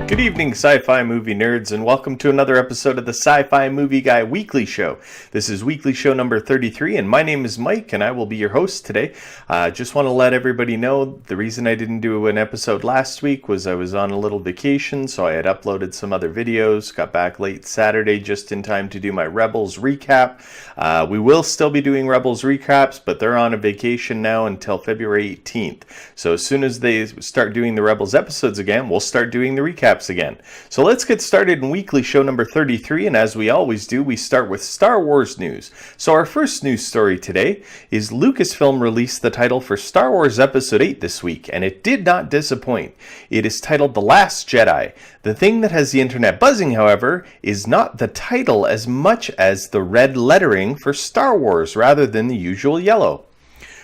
Good evening, sci-fi movie nerds, and welcome to another episode of the Sci-Fi Movie Guy Weekly Show. This is weekly show number 33, and my name is Mike, and I will be your host today. Just want to let everybody know the reason I didn't do an episode last week was I was on a little vacation, so I had uploaded some other videos, got back late Saturday just in time to do my Rebels recap. We will still be doing Rebels recaps, but they're on a vacation now until February 18th. So as soon as they start doing the Rebels episodes again, we'll start doing the recaps again. So let's get started in weekly show number 33, and as we always do, we start with Star Wars news. So our first news story today is Lucasfilm released the title for Star Wars Episode 8 this week, and it did not disappoint. It is titled The Last Jedi. The thing that has the internet buzzing, however, is not the title as much as the red lettering for Star Wars rather than the usual yellow.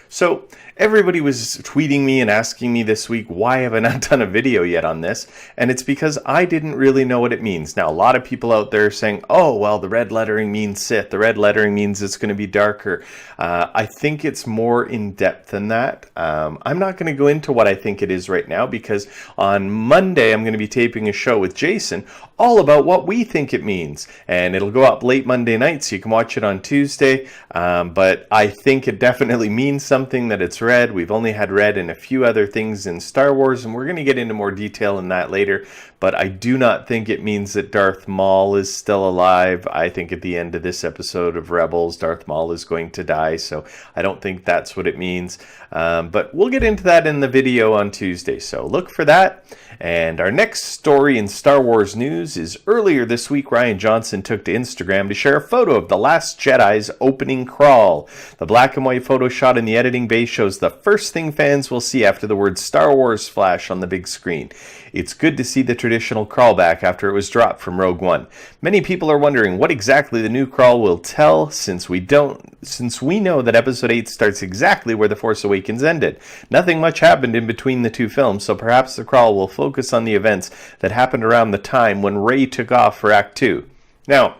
So everybody was tweeting me and asking me this week, why have I not done a video yet on this? And it's because I didn't really know what it means. Now, a lot of people out there are saying, oh, well, the red lettering means Sith. The red lettering means it's going to be darker. I think it's more in depth than that. I'm not going to go into what I think it is right now because on Monday, I'm going to be taping a show with Jason all about what we think it means. And it'll go up late Monday night, so you can watch it on Tuesday. But I think it definitely means something that it's red. We've only had red in a few other things in Star Wars, and we're going to get into more detail in that later. But I do not think it means that Darth Maul is still alive. I think at the end of this episode of Rebels, Darth Maul is going to die, so I don't think that's what it means. But we'll get into that in the video on Tuesday, so look for that. And our next story in Star Wars news is earlier this week, Rian Johnson took to Instagram to share a photo of The Last Jedi's opening crawl. The black and white photo shot in the editing bay shows the first thing fans will see after the word Star Wars flash on the big screen. It's good to see the traditional crawl back after it was dropped from Rogue One. Many people are wondering what exactly the new crawl will tell since we know that Episode 8 starts exactly where The Force Awakens ended. Nothing much happened in between the two films, so perhaps the crawl will focus on the events that happened around the time when Rey took off for Act 2. Now,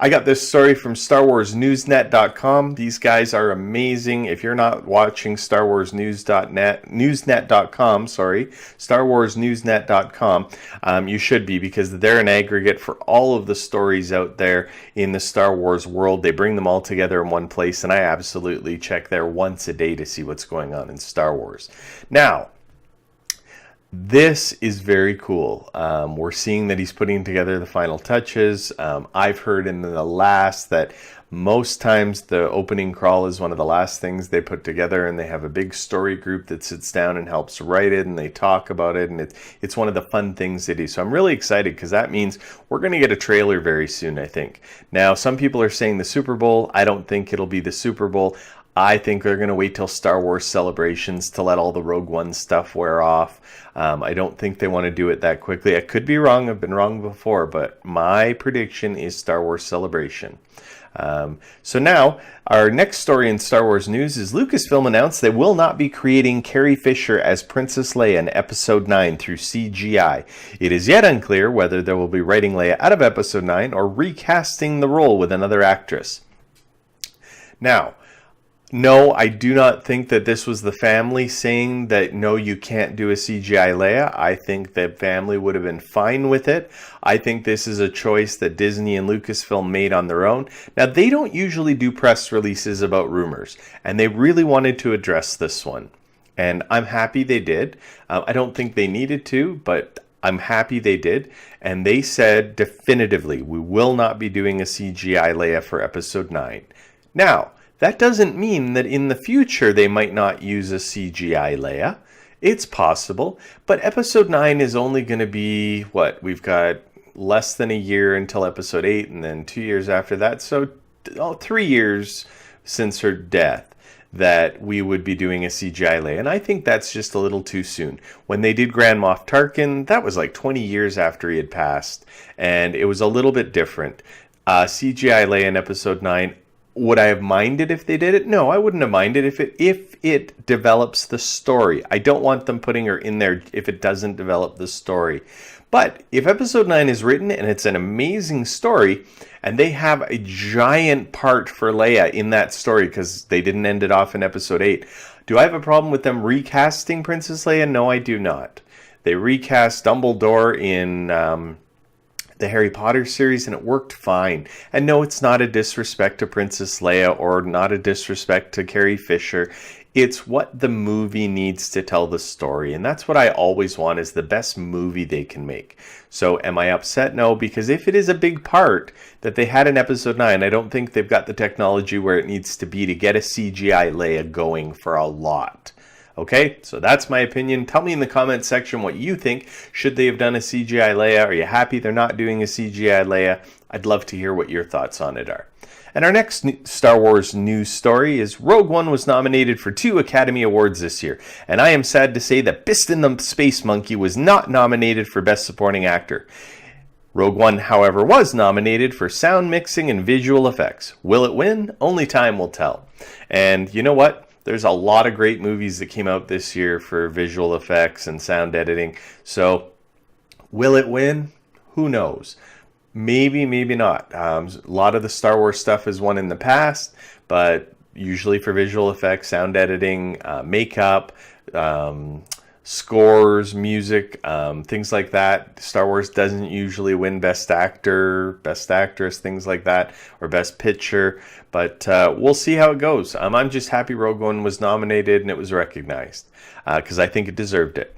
I got this story from StarWarsNewsNet.com. These guys are amazing. If you're not watching StarWarsNewsNet.com, StarWarsNewsNet.com, you should be, because they're an aggregate for all of the stories out there in the Star Wars world. They bring them all together in one place, and I absolutely check there once a day to see what's going on in Star Wars. Now, this is very cool. We're seeing that he's putting together the final touches. I've heard in the last that most times the opening crawl is one of the last things they put together, and they have a big story group that sits down and helps write it, and they talk about it, and it's one of the fun things they do. So I'm really excited because that means we're going to get a trailer very soon, I think. Now, some people are saying the Super Bowl. I don't think it'll be the Super Bowl. I think they're going to wait till Star Wars Celebrations to let all the Rogue One stuff wear off. I don't think they want to do it that quickly. I could be wrong. I've been wrong before, but my prediction is Star Wars Celebration. So now, our next story in Star Wars news is Lucasfilm announced they will not be creating Carrie Fisher as Princess Leia in Episode 9 through CGI. It is yet unclear whether they will be writing Leia out of Episode 9 or recasting the role with another actress. Now, no, I do not think that this was the family saying that, no, you can't do a CGI Leia. I think that family would have been fine with it. I think this is a choice that Disney and Lucasfilm made on their own. Now, they don't usually do press releases about rumors, and they really wanted to address this one. And I'm happy they did. I don't think they needed to, but I'm happy they did. And they said definitively, we will not be doing a CGI Leia for Episode 9. Now, that doesn't mean that in the future they might not use a CGI Leia. It's possible, but Episode 9 is only going to be, we've got less than a year until Episode 8, and then 2 years after that, so 3 years since her death that we would be doing a CGI Leia, and I think that's just a little too soon. When they did Grand Moff Tarkin, that was like 20 years after he had passed, and it was a little bit different. CGI Leia in Episode 9, Would I have minded if they did it? No, I wouldn't have minded if it develops the story. I don't want them putting her in there if it doesn't develop the story. But if episode 9 is written and it's an amazing story, and they have a giant part for Leia in that story because they didn't end it off in episode 8, do I have a problem with them recasting Princess Leia? No, I do not. They recast Dumbledore in the Harry Potter series, and it worked fine. And no, it's not a disrespect to Princess Leia or not a disrespect to Carrie Fisher. It's what the movie needs to tell the story, and that's what I always want, is the best movie they can make. So am I upset? No, because if it is a big part that they had in episode 9, I don't think they've got the technology where it needs to be to get a CGI Leia going for a lot. Okay, so that's my opinion. Tell me in the comments section what you think. Should they have done a CGI Leia? Are you happy they're not doing a CGI Leia? I'd love to hear what your thoughts on it are. And our next Star Wars news story is Rogue One was nominated for 2 Academy Awards this year. And I am sad to say that Biston the Space Monkey was not nominated for Best Supporting Actor. Rogue One, however, was nominated for sound mixing and visual effects. Will it win? Only time will tell. And you know what? There's a lot of great movies that came out this year for visual effects and sound editing. So, will it win? Who knows? Maybe, maybe not. A lot of the Star Wars stuff has won in the past, but usually for visual effects, sound editing, makeup, scores, music, things like that. Star Wars doesn't usually win Best Actor, Best Actress, things like that, or Best Picture. But we'll see how it goes. I'm just happy Rogue One was nominated and it was recognized because I think it deserved it.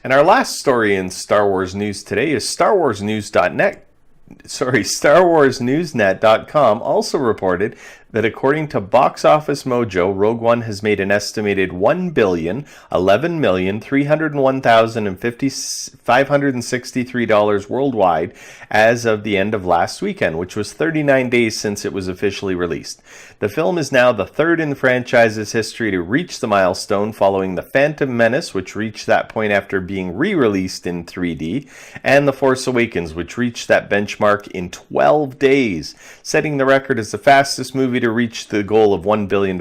And our last story in Star Wars news today is StarWarsNewsNet.com also reported that according to Box Office Mojo, Rogue One has made an estimated $1,011,301,563 worldwide as of the end of last weekend, which was 39 days since it was officially released. The film is now the third in the franchise's history to reach the milestone, following The Phantom Menace, which reached that point after being re-released in 3D, and The Force Awakens, which reached that benchmark in 12 days, setting the record as the fastest movie to reach the goal of $1 billion.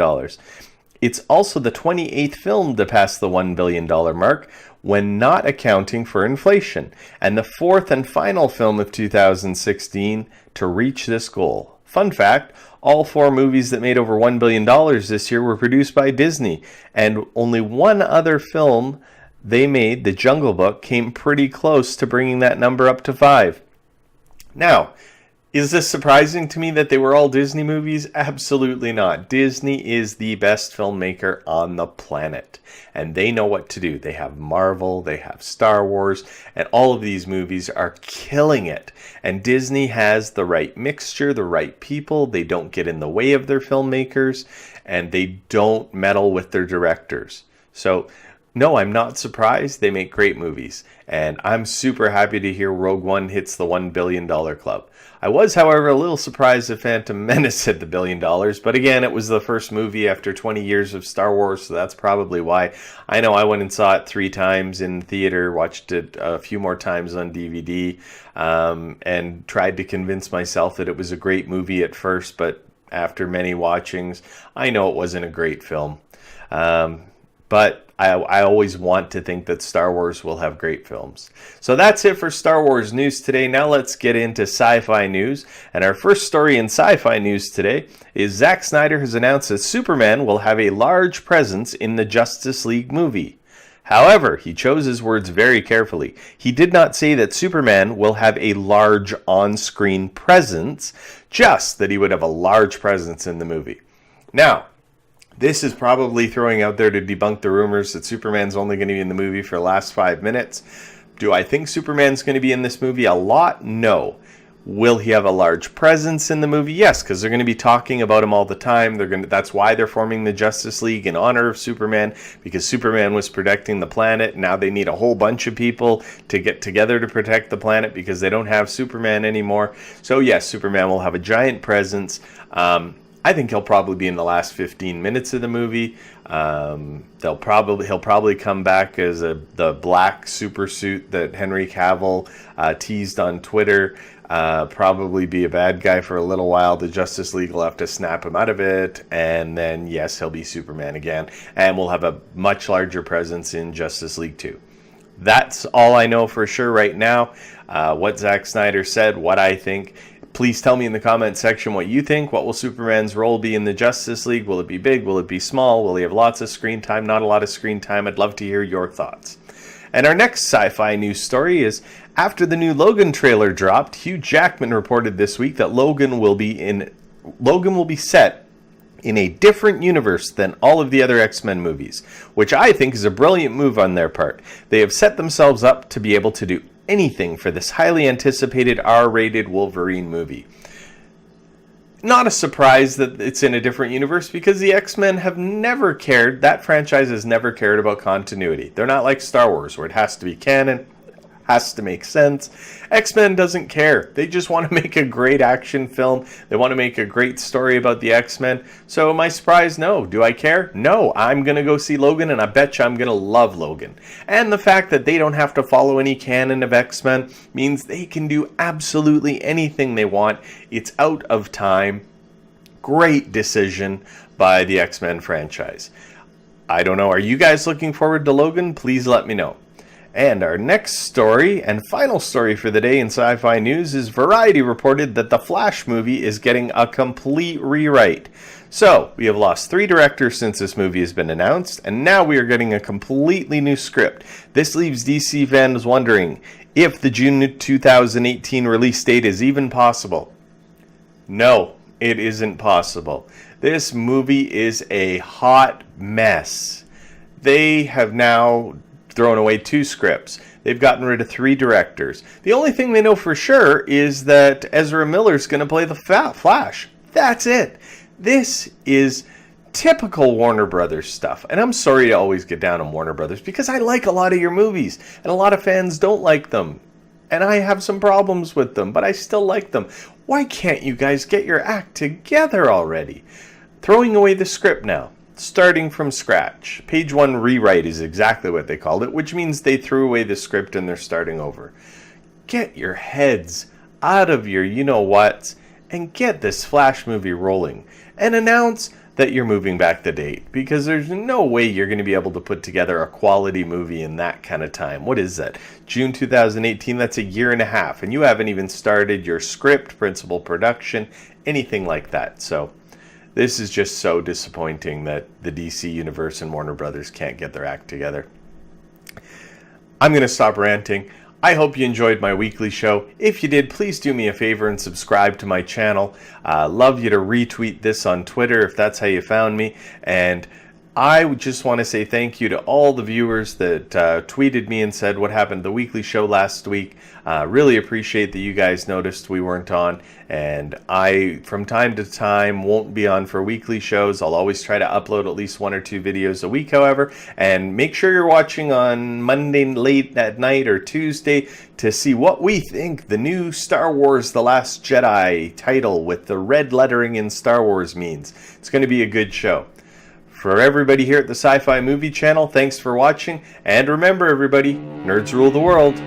It's also the 28th film to pass the $1 billion mark, when not accounting for inflation, and the fourth and final film of 2016 to reach this goal. Fun fact, all 4 movies that made over $1 billion this year were produced by Disney, and only one other film they made, The Jungle Book, came pretty close to bringing that number up to 5. Now, is this surprising to me that they were all Disney movies? Absolutely not. Disney is the best filmmaker on the planet, and they know what to do. They have Marvel, they have Star Wars, and all of these movies are killing it. And Disney has the right mixture, the right people. They don't get in the way of their filmmakers, and they don't meddle with their directors. So, no, I'm not surprised. They make great movies. And I'm super happy to hear Rogue One hits the $1 billion club. I was, however, a little surprised that Phantom Menace hit the $1 billion. But again, it was the first movie after 20 years of Star Wars, so that's probably why. I know I went and saw it 3 times in theater, watched it a few more times on DVD, and tried to convince myself that it was a great movie at first. But after many watchings, I know it wasn't a great film. But I always want to think that Star Wars will have great films. So that's it for Star Wars news today. Now let's get into sci-fi news. And our first story in sci-fi news today is Zack Snyder has announced that Superman will have a large presence in the Justice League movie. However, he chose his words very carefully. He did not say that Superman will have a large on-screen presence, just that he would have a large presence in the movie. Now, this is probably throwing out there to debunk the rumors that Superman's only going to be in the movie for the last 5 minutes. Do I think Superman's going to be in this movie a lot? No. Will he have a large presence in the movie? Yes, because they're going to be talking about him all the time. That's why they're forming the Justice League in honor of Superman, because Superman was protecting the planet. Now they need a whole bunch of people to get together to protect the planet because they don't have Superman anymore. So yes, Superman will have a giant presence. I think he'll probably be in the last 15 minutes of the movie. He'll probably come back as the black super suit that Henry Cavill teased on Twitter. probably be a bad guy for a little while. The Justice League will have to snap him out of it, and then, yes, he'll be Superman again, and we'll have a much larger presence in Justice League 2. That's all I know for sure right now. What Zack Snyder said, what I think. Please tell me in the comment section what you think. What will Superman's role be in the Justice League? Will it be big? Will it be small? Will he have lots of screen time? Not a lot of screen time? I'd love to hear your thoughts. And our next sci-fi news story is, after the new Logan trailer dropped, Hugh Jackman reported this week that Logan will be set in a different universe than all of the other X-Men movies, which I think is a brilliant move on their part. They have set themselves up to be able to do anything for this highly anticipated R-rated Wolverine movie. Not a surprise that it's in a different universe, because the X-Men have never cared, that franchise has never cared about continuity. They're not like Star Wars, where it has to be canon, has to make sense. X-Men doesn't care. They just want to make a great action film. They want to make a great story about the X-Men. So am I surprised? No. Do I care? No. I'm going to go see Logan, and I bet you I'm going to love Logan. And the fact that they don't have to follow any canon of X-Men means they can do absolutely anything they want. It's out of time. Great decision by the X-Men franchise. I don't know. Are you guys looking forward to Logan? Please let me know. And our next story, and final story for the day in sci-fi news, is Variety reported that the Flash movie is getting a complete rewrite. So, we have lost 3 directors since this movie has been announced, and now we are getting a completely new script. This leaves DC fans wondering if the June 2018 release date is even possible. No, it isn't possible. This movie is a hot mess. They have now thrown away 2 scripts. They've gotten rid of 3 directors. The only thing they know for sure is that Ezra Miller's going to play the Flash. That's it. This is typical Warner Brothers stuff. And I'm sorry to always get down on Warner Brothers, because I like a lot of your movies, and a lot of fans don't like them. And I have some problems with them, but I still like them. Why can't you guys get your act together already? Throwing away the script now. Starting from scratch. Page 1 rewrite is exactly what they called it, which means they threw away the script and they're starting over. Get your heads out of your you-know-whats and get this Flash movie rolling. And announce that you're moving back the date, because there's no way you're going to be able to put together a quality movie in that kind of time. What is that? June 2018, that's a year and a half, and you haven't even started your script, principal production, anything like that. So this is just so disappointing that the DC Universe and Warner Brothers can't get their act together. I'm going to stop ranting. I hope you enjoyed my weekly show. If you did, please do me a favor and subscribe to my channel. Love you to retweet this on Twitter if that's how you found me. And I just want to say thank you to all the viewers that tweeted me and said what happened to the weekly show last week. Really appreciate that you guys noticed we weren't on. And I, from time to time, won't be on for weekly shows. I'll always try to upload at least 1 or 2 videos a week, however. And make sure you're watching on Monday late at night or Tuesday to see what we think the new Star Wars The Last Jedi title with the red lettering in Star Wars means. It's going to be a good show. For everybody here at the Sci-Fi Movie Channel, thanks for watching. And remember, everybody, nerds rule the world.